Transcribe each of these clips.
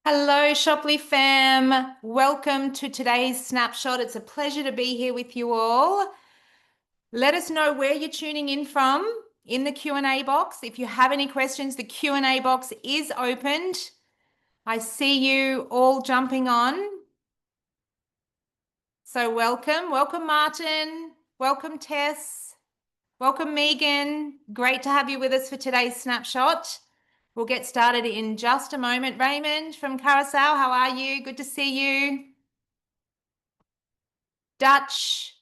Hello, Shopley fam. Welcome to today's snapshot. It's a pleasure to be here with you all. Let us know where you're tuning in from in the Q&A box. If you have any questions, the Q&A box is opened. I see you all jumping on. So welcome Martin, welcome Tess, welcome Megan. Great to have you with us for today's snapshot. We'll get started in just a moment. Raymond from Carousel, how are you? Good to see you. Dutch,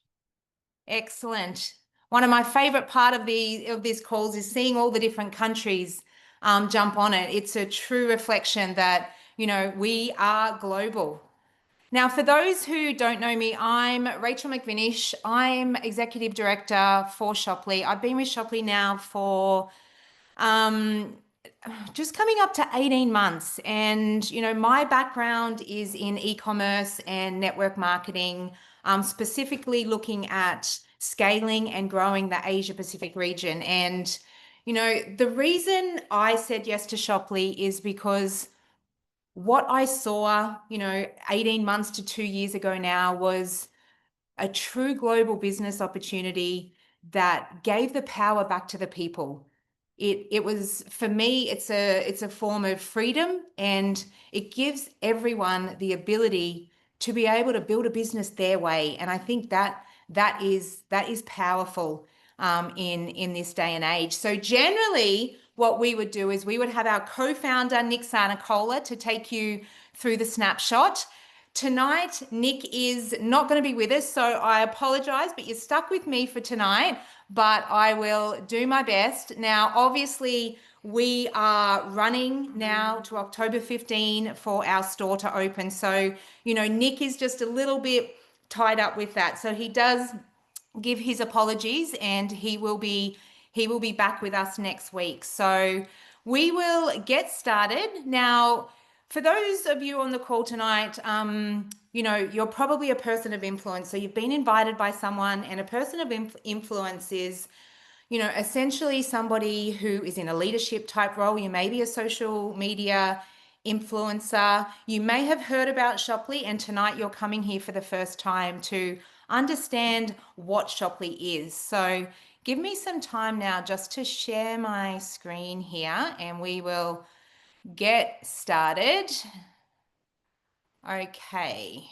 excellent. One of my favorite part of these calls is seeing all the different countries jump on it. It's a true reflection that, we are global. Now, for those who don't know me, I'm Rachel McVinish. I'm Executive Director for Shopley. I've been with Shopley now for um, just coming up to 18 months. And, my background is in e-commerce and network marketing, specifically looking at scaling and growing the Asia Pacific region. And, the reason I said yes to Shopley is because what I saw, 18 months to 2 years ago now was a true global business opportunity that gave the power back to the people. It was, for me, it's a form of freedom, and it gives everyone the ability to be able to build a business their way. And I think that is powerful in this day and age. So generally, what we would do is we would have our co-founder Nick Sanacola to take you through the snapshot. Tonight, Nick is not going to be with us, so I apologize, but you're stuck with me for tonight, but I will do my best. Now, obviously, we are running now to October 15 for our store to open. So, Nick is just a little bit tied up with that. So he does give his apologies, and he will be back with us next week. So we will get started now. For those of you on the call tonight, you're probably a person of influence. So you've been invited by someone, and a person of influence is, essentially somebody who is in a leadership type role. You may be a social media influencer. You may have heard about Shopley, and tonight you're coming here for the first time to understand what Shopley is. So give me some time now just to share my screen here, and we will get started. Okay.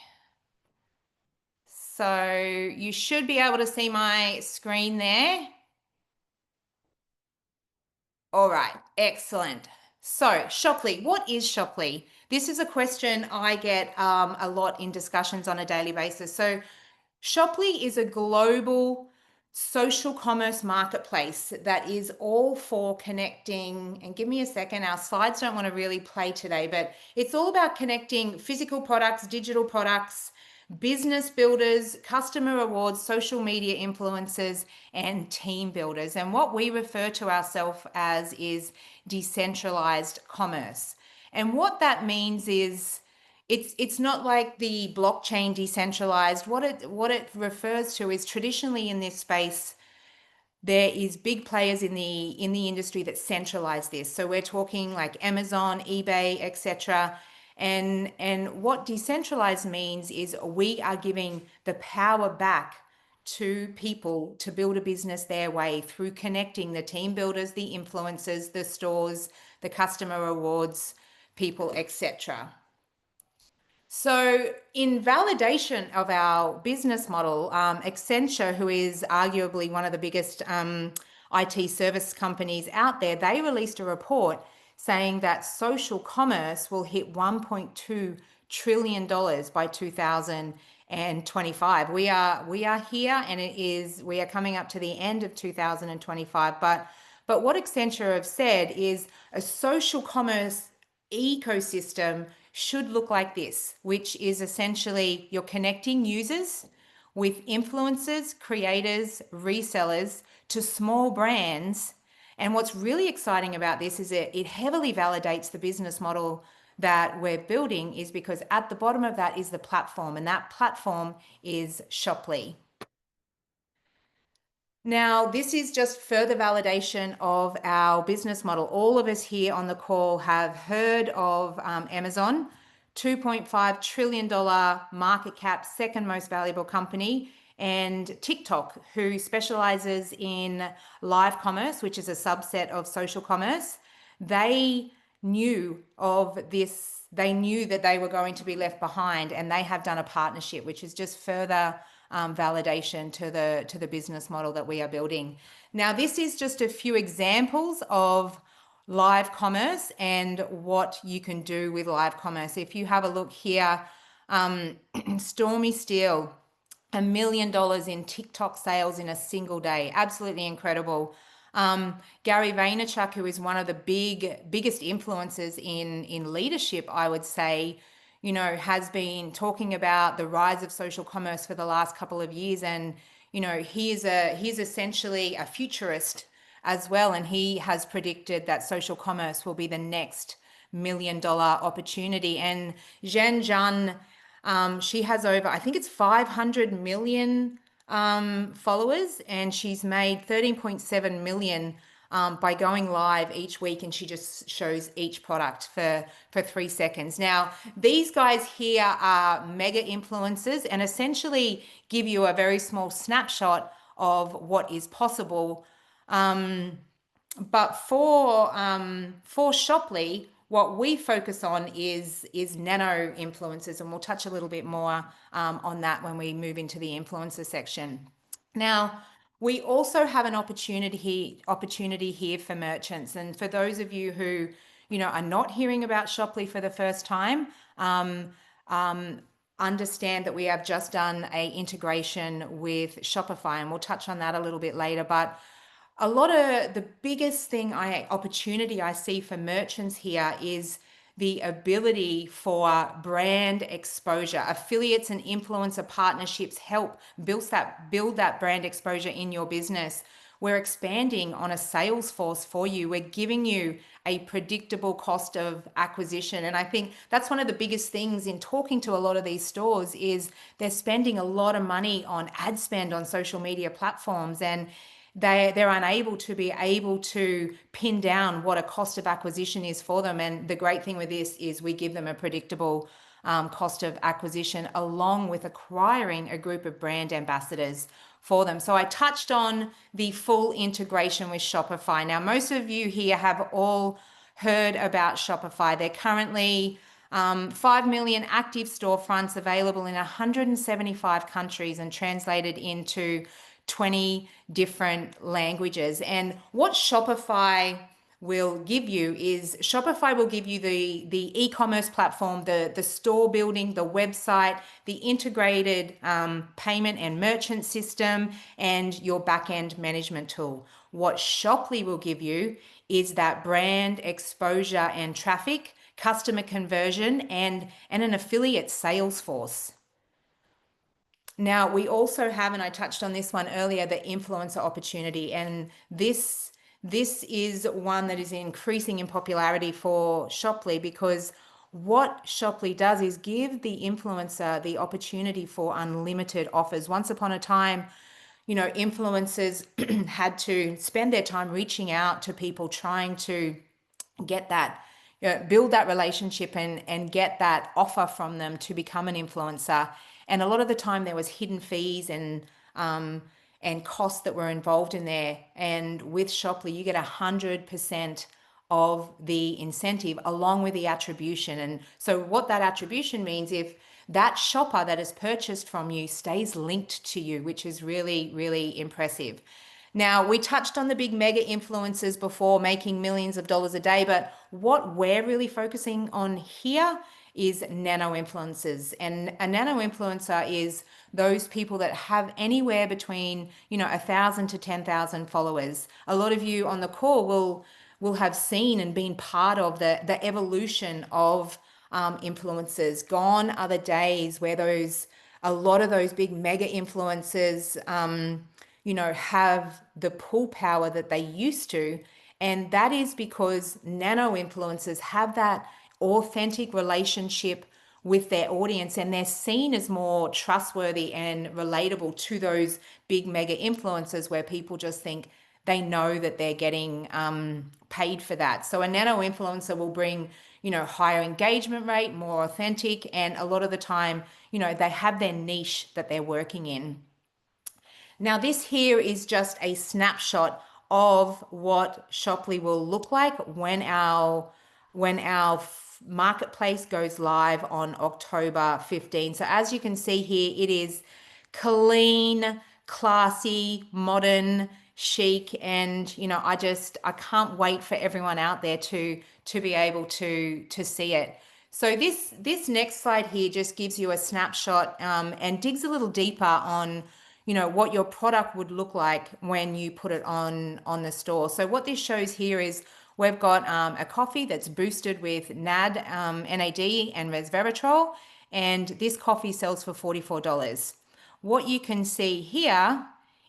So you should be able to see my screen there. All right, excellent. So Shopley, what is Shopley? This is a question I get a lot in discussions on a daily basis. So Shopley is a global social commerce marketplace that is all for connecting, and give me a second, our slides don't want to really play today, but it's all about connecting physical products, digital products, business builders, customer rewards, social media influencers, and team builders. And what we refer to ourselves as is decentralized commerce. And what that means is it's not like the blockchain decentralized. What it refers to is, traditionally in this space, there is big players in the industry that centralize this. So we're talking like Amazon, eBay, etc. And what decentralized means is we are giving the power back to people to build a business their way through connecting the team builders, the influencers, the stores, the customer rewards people, etc. So in validation of our business model, Accenture, who is arguably one of the biggest IT service companies out there, they released a report saying that social commerce will hit $1.2 trillion by 2025. We are here, and we are coming up to the end of 2025. But what Accenture have said is a social commerce ecosystem should look like this, which is essentially you're connecting users with influencers, creators, resellers to small brands. And what's really exciting about this is it heavily validates the business model that we're building, is because at the bottom of that is the platform, and that platform is Shopley. Now, this is just further validation of our business model. All of us here on the call have heard of Amazon. $2.5 trillion market cap, second most valuable company, and TikTok, who specializes in live commerce, which is a subset of social commerce. They knew of this, they knew that they were going to be left behind, and they have done a partnership, which is just further validation to the business model that we are building. Now, this is just a few examples of live commerce and what you can do with live commerce. If you have a look here, Stormy Steele, $1 million in TikTok sales in a single day. Absolutely incredible. Gary Vaynerchuk, who is one of the biggest influencers in leadership, I would say, has been talking about the rise of social commerce for the last couple of years. And, he's essentially a futurist as well. And he has predicted that social commerce will be the next $1 million opportunity. And Zhen Zhan, she has over, I think it's 500 million followers, and she's made 13.7 million by going live each week, and she just shows each product for 3 seconds. Now, these guys here are mega influencers and essentially give you a very small snapshot of what is possible. But for Shoply, what we focus on is nano influencers, and we'll touch a little bit more on that when we move into the influencer section. Now, we also have an opportunity here for merchants, and for those of you who are not hearing about Shoply for the first time, understand that we have just done a integration with Shopify, and we'll touch on that a little bit later. But a lot of the biggest opportunity I see for merchants here is the ability for brand exposure. Affiliates and influencer partnerships help build that brand exposure in your business. We're expanding on a sales force for you. We're giving you a predictable cost of acquisition. And I think that's one of the biggest things in talking to a lot of these stores is they're spending a lot of money on ad spend on social media platforms, and they're unable to pin down what a cost of acquisition is for them. And the great thing with this is we give them a predictable cost of acquisition, along with acquiring a group of brand ambassadors for them. So I touched on the full integration with Shopify. Now, most of you here have all heard about Shopify. They're currently 5 million active storefronts available in 175 countries and translated into 20 different languages. And what Shopify will give you is the e-commerce platform, the store building, the website, the integrated payment and merchant system, and your back-end management tool. What Shoply will give you is that brand exposure and traffic, customer conversion, and an affiliate sales force. Now, we also have, and I touched on this one earlier, the influencer opportunity. And this is one that is increasing in popularity for Shoply, because what Shoply does is give the influencer the opportunity for unlimited offers. Once upon a time, influencers had to spend their time reaching out to people, trying to get that, build that relationship and get that offer from them to become an influencer. And a lot of the time there was hidden fees and costs that were involved in there. And with Shoply, you get 100% of the incentive along with the attribution. And so what that attribution means, if that shopper that has purchased from you stays linked to you, which is really, really impressive. Now, we touched on the big mega influencers before, making millions of dollars a day, but what we're really focusing on here is nano influencers. And a nano influencer is those people that have anywhere between 1,000 to 10,000 followers. A lot of you on the call will have seen and been part of the evolution of influencers. Gone are the days where a lot of those big mega influencers have the pull power that they used to. And that is because nano influencers have that authentic relationship with their audience, and they're seen as more trustworthy and relatable to those big mega influencers, where people just think they know that they're getting paid for that. So a nano influencer will bring higher engagement rate, more authentic, and a lot of the time, they have their niche that they're working in. Now, this here is just a snapshot of what Shoply will look like when our marketplace goes live on October 15. So as you can see here, it is clean, classy, modern, chic, and I can't wait for everyone out there to be able to see it. So this next slide here just gives you a snapshot and digs a little deeper on what your product would look like when you put it on the store. So what this shows here is we've got a coffee that's boosted with NAD and resveratrol, and this coffee sells for $44. What you can see here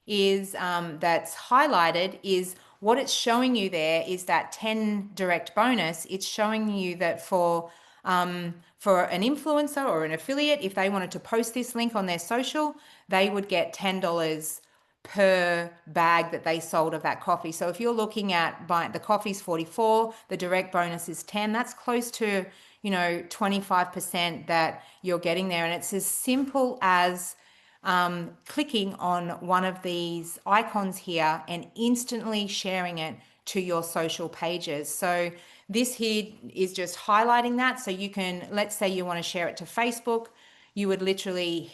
is that's highlighted is what it's showing you there is that 10 direct bonus. It's showing you that for an influencer or an affiliate, if they wanted to post this link on their social, they would get $10 per bag that they sold of that coffee. So if you're looking at buying, the coffee's 44, the direct bonus is 10, that's close to 25% that you're getting there. And it's as simple as clicking on one of these icons here and instantly sharing it to your social pages. So this here is just highlighting that. So you can, let's say you want to share it to Facebook, you would literally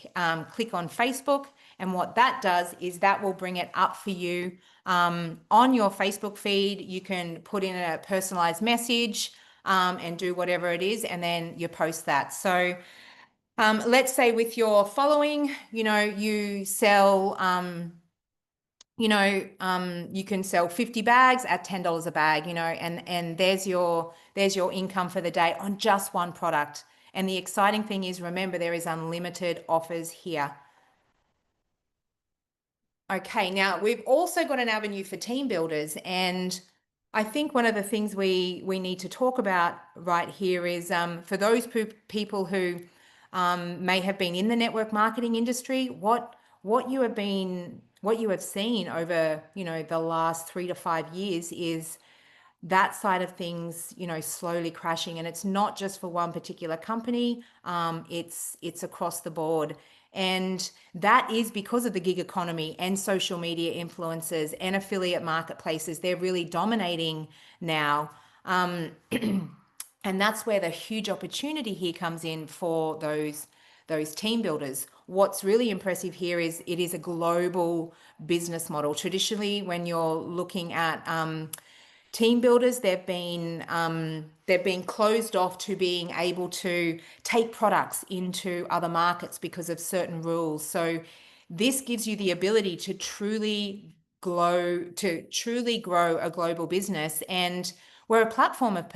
click on Facebook, and what that does is that will bring it up for you on your Facebook feed. You can put in a personalized message and do whatever it is, and then you post that. So let's say with your following, you sell, you can sell 50 bags at $10 a bag, and there's your income for the day on just one product. And the exciting thing is, remember, there is unlimited offers here. Okay, now we've also got an avenue for team builders, and I think one of the things we need to talk about right here is for those people who may have been in the network marketing industry, what you have seen over the last 3 to 5 years is that side of things, slowly crashing. And it's not just for one particular company, it's across the board. And that is because of the gig economy and social media influencers and affiliate marketplaces. They're really dominating now. And that's where the huge opportunity here comes in for those team builders. What's really impressive here is it is a global business model. Traditionally, when you're looking at team builders, they've been closed off to being able to take products into other markets because of certain rules. So this gives you the ability to truly grow a global business. And we're a platform of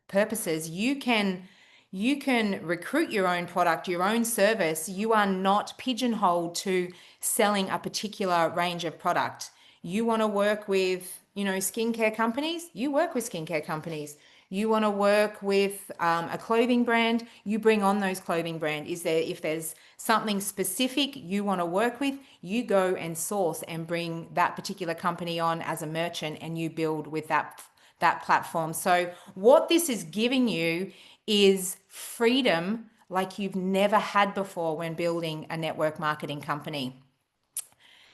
purposes. You can recruit your own product, your own service. You are not pigeonholed to selling a particular range of product. You want to work with, skincare companies, you work with skincare companies. You want to work with a clothing brand, you bring on those clothing brand. If there's something specific you want to work with, you go and source and bring that particular company on as a merchant, and you build with that platform. So what this is giving you is freedom like you've never had before when building a network marketing company.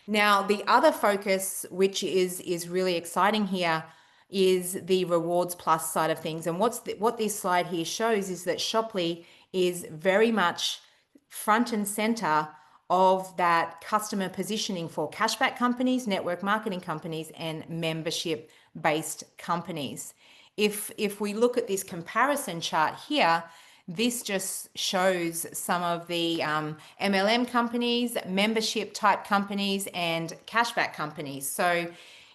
Now, the other focus, which is really exciting here, is the rewards plus side of things. And what this slide here shows is that Shoply is very much front and center of that customer positioning for cashback companies, network marketing companies, and membership-based companies. If we look at this comparison chart here, this just shows some of the MLM companies, membership type companies, and cashback companies. So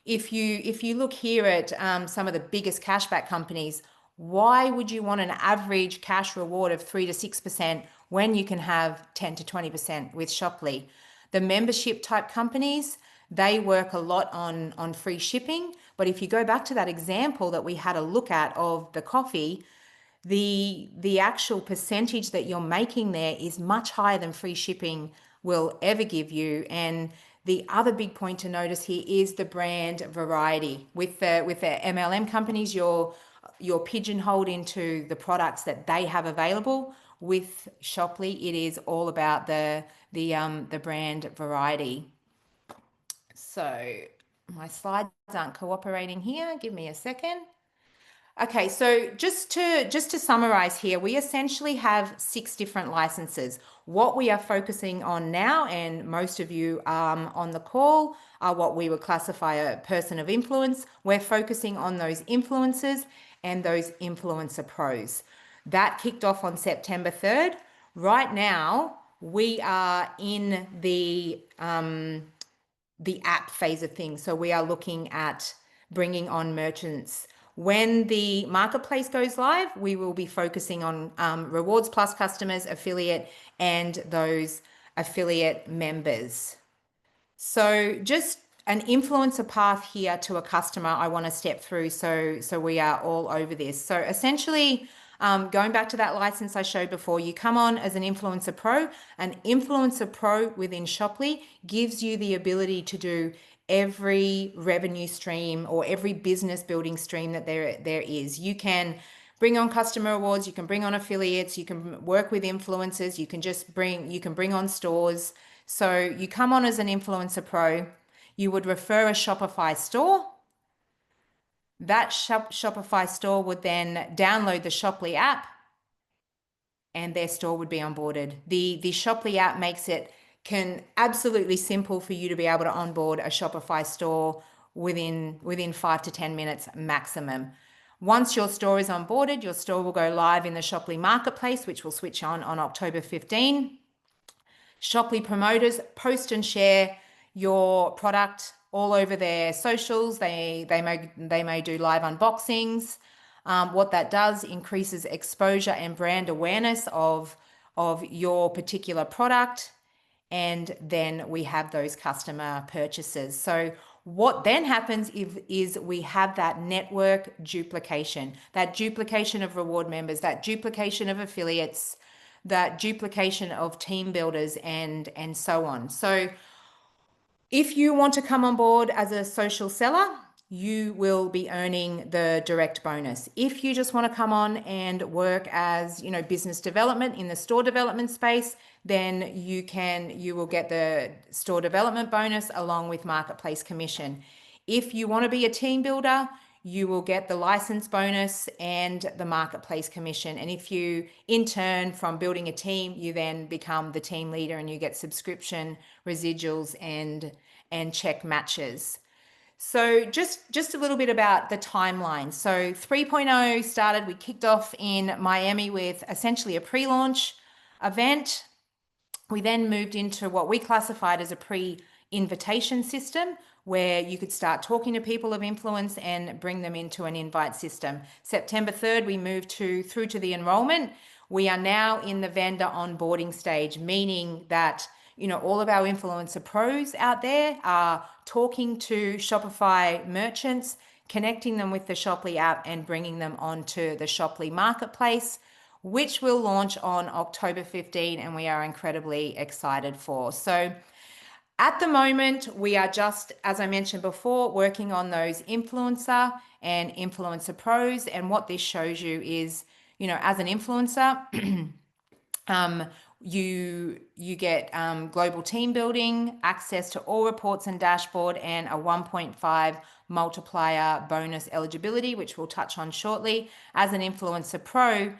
if you look here at some of the biggest cashback companies, why would you want an average cash reward of 3 to 6% when you can have 10 to 20% with Shoply? The membership type companies, they work a lot on free shipping. But if you go back to that example that we had a look at of the coffee, the actual percentage that you're making there is much higher than free shipping will ever give you. And the other big point to notice here is the brand variety. With the MLM companies, you're you're pigeonholed into the products that they have available. With Shoply, it is all about the brand variety. So my slides aren't cooperating here. Give me a second. Okay, so just to summarize here, we essentially have 6 different licenses. What we are focusing on now, and most of you on the call are what we would classify a person of influence. We're focusing on those influencers and those influencer pros. That kicked off on September 3rd. Right now, we are in the app phase of things. So we are looking at bringing on merchants. When the marketplace goes live, we will be focusing on Rewards Plus customers, affiliate, and those affiliate members. So just an influencer path here to a customer I want to step through so we are all over this. So essentially, going back to that license I showed before, you come on as an influencer pro. An influencer pro within Shoply gives you the ability to do every revenue stream or every business building stream that there is. You can bring on customer rewards, you can bring on affiliates, you can work with influencers, you can bring on stores. So you come on as an influencer pro, you would refer a Shopify store. That Shopify store would then download the Shoply app and their store would be onboarded. The Shoply app makes it absolutely simple for you to be able to onboard a Shopify store within 5 to 10 minutes maximum. Once your store is onboarded, your store will go live in the Shoply marketplace, which will switch on October 15. Shoply promoters post and share your product all over their socials. They may do live unboxings. What that does increases exposure and brand awareness of your particular product. And then we have those customer purchases. So what then happens is we have that network duplication, that duplication of reward members, that duplication of affiliates, that duplication of team builders, and so on. So if you want to come on board as a social seller, you will be earning the direct bonus. If you just want to come on and work as, business development in the store development space, then you will get the store development bonus along with marketplace commission. If you want to be a team builder, you will get the license bonus and the marketplace commission. And if you, in turn, from building a team, you then become the team leader and you get subscription, residuals, and check matches. So just a little bit about the timeline. So 3.0 started, we kicked off in Miami with essentially a pre-launch event. We then moved into what we classified as a pre-invitation system, where you could start talking to people of influence and bring them into an invite system. September 3rd, we moved through to the enrollment. We are now in the vendor onboarding stage, meaning that all of our influencer pros out there are talking to Shopify merchants, connecting them with the Shoply app and bringing them onto the Shoply marketplace, which will launch on October 15, and we are incredibly excited for. So at the moment, we are just, as I mentioned before, working on those influencer and influencer pros. And what this shows you is, as an influencer, you get global team building, access to all reports and dashboard, and a 1.5 multiplier bonus eligibility, which we'll touch on shortly. As an influencer pro,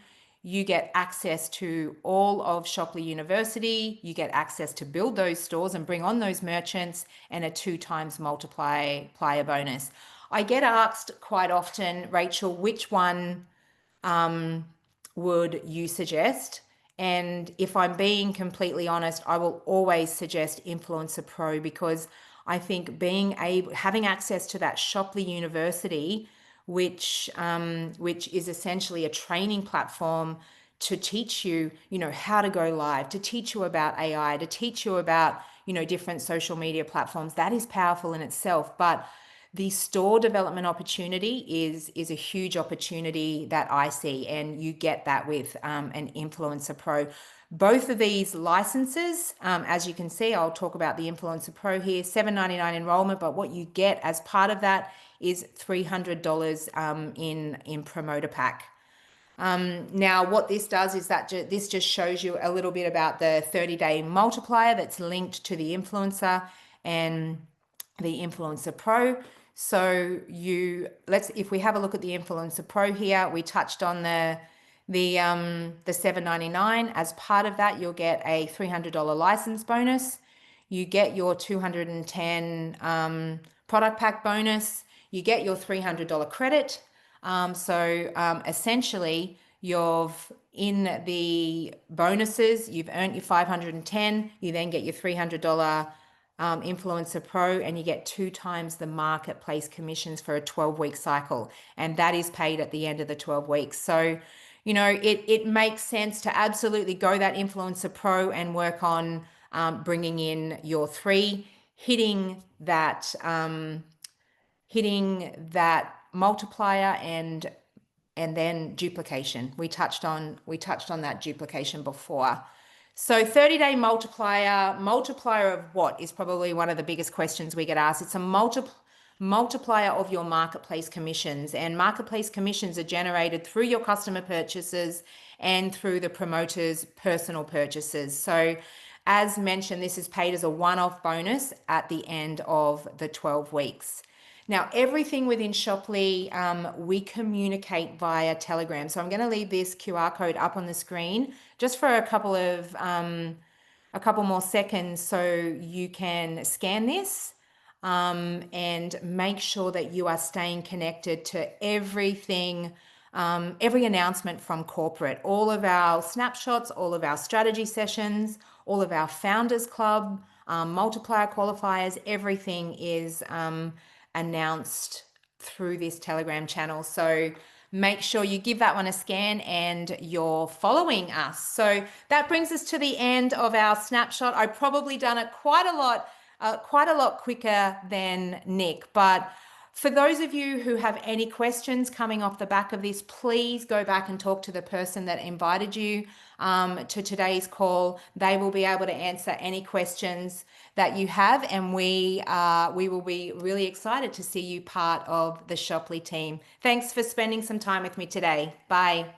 you get access to all of Shoply University, you get access to build those stores and bring on those merchants, and a 2 times multiplier bonus. I get asked quite often, Rachel, which one would you suggest? And if I'm being completely honest, I will always suggest Influencer Pro, because I think having access to that Shoply University, which is essentially a training platform to teach you, how to go live, to teach you about AI, to teach you about, different social media platforms, that is powerful in itself. But the store development opportunity is a huge opportunity that I see, and you get that with an Influencer Pro. Both of these licenses, as you can see, I'll talk about the Influencer Pro here, $7.99 enrollment, but what you get as part of that is $300 in promoter pack. Now, what this does is that this just shows you a little bit about the 30-day multiplier that's linked to the influencer and the Influencer Pro. So if we have a look at the Influencer Pro here, we touched on the $7.99. As part of that, you'll get a $300 license bonus. You get your 210 product pack bonus. You get your $300 credit. Essentially, in the bonuses, you've earned your 510. You then get your $300 Influencer Pro, and you get 2 times the marketplace commissions for a 12-week cycle, and that is paid at the end of the 12 weeks. So, it makes sense to absolutely go that Influencer Pro and work on bringing in your 3, hitting that multiplier and then duplication. We touched on that duplication before. So 30-day multiplier of what is probably one of the biggest questions we get asked. It's a multiplier of your marketplace commissions, and marketplace commissions are generated through your customer purchases and through the promoter's personal purchases. So as mentioned, this is paid as a one-off bonus at the end of the 12 weeks. Now, everything within Shoply, we communicate via Telegram. So I'm going to leave this QR code up on the screen just for a couple more seconds so you can scan this and make sure that you are staying connected to everything, every announcement from corporate, all of our snapshots, all of our strategy sessions, all of our Founders Club, multiplier qualifiers, everything is announced through this Telegram channel. So make sure you give that one a scan and you're following us. So that brings us to the end of our snapshot. I've probably done it quite a lot quicker than Nick, but for those of you who have any questions coming off the back of this, please go back and talk to the person that invited you to today's call. They will be able to answer any questions that you have, and we will be really excited to see you part of the Shoply team. Thanks for spending some time with me today. Bye.